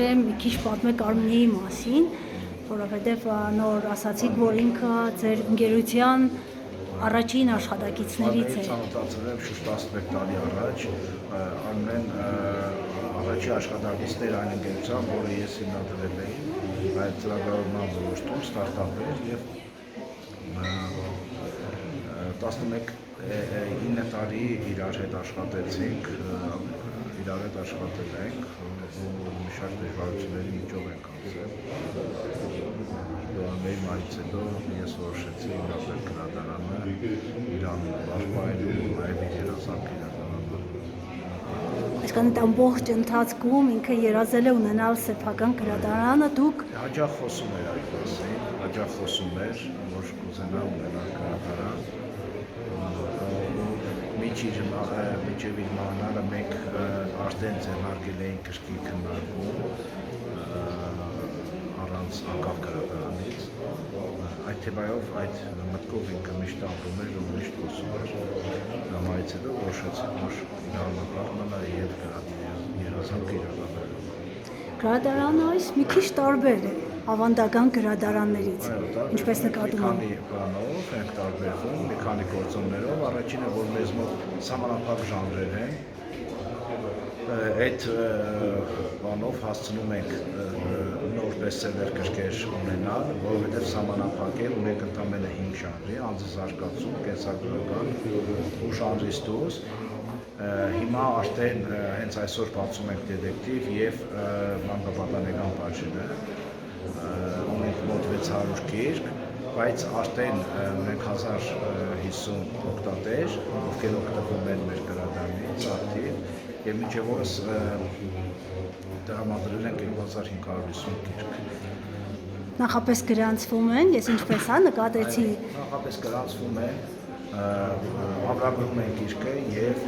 խնդրեմ մի քիչ պատմեք Արմենիայի մասին, որովհետև նոր ասացիք, որ ինքը ձեր ընկերության առաջին աշխատակիցներից է։ Ծանոթացել եմ շուրջ 11 տարի առաջ, Արմեն առաջի աշխատակիցն էր այն ընկերության, որը ես հիմնադրել էի, այդ ծրագրավորման ոլորտում ստարտափ էր եւ 9 տարի իրար հետ աշխատեցինք, իրար հետ աշխատել ենք, մի շարք դժվարությունների միջով ենք անցել։ Մեր մայից հետո ես որոշեցի ինքնաբեր գրադարանը Իրանում պահպանելու նաև իր երազանք գրադարանը։ Այսքան այդ ամբողջ ընթացքում ինքը երազել է ունենալ սեփական գրադարանը, դուք հաճախ խոսում էր այդ մասին, հաճախ խոսում էր, որ կուզենա ունենալ գրադարան։ Մինչև իր մահանալը մենք արդեն ձեռնարկել էինք կրկին քննարկում առանց անկախ գրադարանից։ Այդ թեմայով, այդ մտքով ինքը միշտ ապրում էր ու միշտ խոսում էր։ Համայից հետո որոշեցինք, որ իրականացնելը եւ երազանքը իրականացնելը։ գրադարանը այս մի քիչ տարբեր է ավանդական գրադարաններից, ինչպես նկատում եմ։ Մի քանի բանով ենք տարբերվում, մի քանի գործոններով, առաջինը, որ մեզ մոտ սահմանափակ ժանրեր են, այդ բանով հասցնում ենք նոր բեսթսելեր գրքեր ունենալ, որովհետև սահմանափակ է, ունենք ընդամենը 5 ժանրի, անձնազարգացում, կենսագրական ու ժանրից դուրս։ Հիմա արդեն հենց այսօր բացում ենք դետեկտիվ եւ մանկապատանեկան բաժինը, ունենք մոտ 600 գիրք, բայց արդեն ունենք 1050 օգտատեր, ովքեր օգտվում են մեր գրադարանից ակտիվ եւ մինչեւ օրս տրամադրել ենք 2550 գիրք։ Նախապես գրանցվում են, ես ինչպես նկատեցի։ Նախապես գրանցվում են, ամրագրում են գիրքը եւ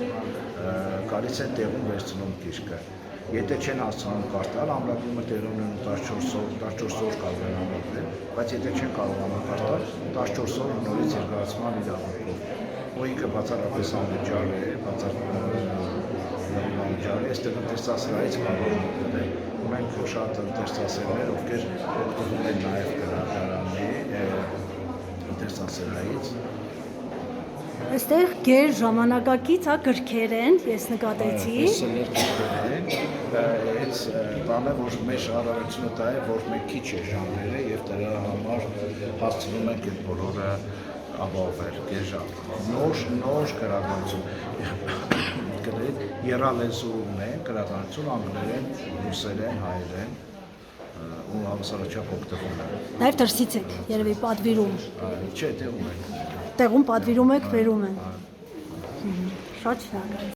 գալիս են տեղում վերցնում գիրքը։ Եթե չեն հասցնում կարդալ, ամրագրումը տեղի ունենում 14 օր կարող են ամրագրել, բայց եթե չեն կարողանում կարդալ, 14 օր նորից երկարացման իրավունքով։ Ու ինքը բացառապես անվճար է, այստեղ ընթերցասրահից կարող են ունենք շատ ընթերցասերներ, ովքեր օգտվում են նաև գրադարանի ընթերցասրահից։ Այստեղ գեր ժամանակակից գրքեր են, ես նկատեցի։ Այս բանը, որ մեր առավելությունը դա է, որ մենք քիչ է ժանրերը եւ դրա համար հասցնում ենք այդ բոլորը ապահովել գեր նոր գրականություն։ Եռալեզու ունեն գրականություն, անգլերեն, ռուսերեն, հայերեն ու հավասարաչափ օգտվում են։ Նաև դրսից եք, երևի պատվիրում։ Չէ, տեղում ենք։ Տեղում պատվիրում եք, բերում են։ Շատ շնորհակալ։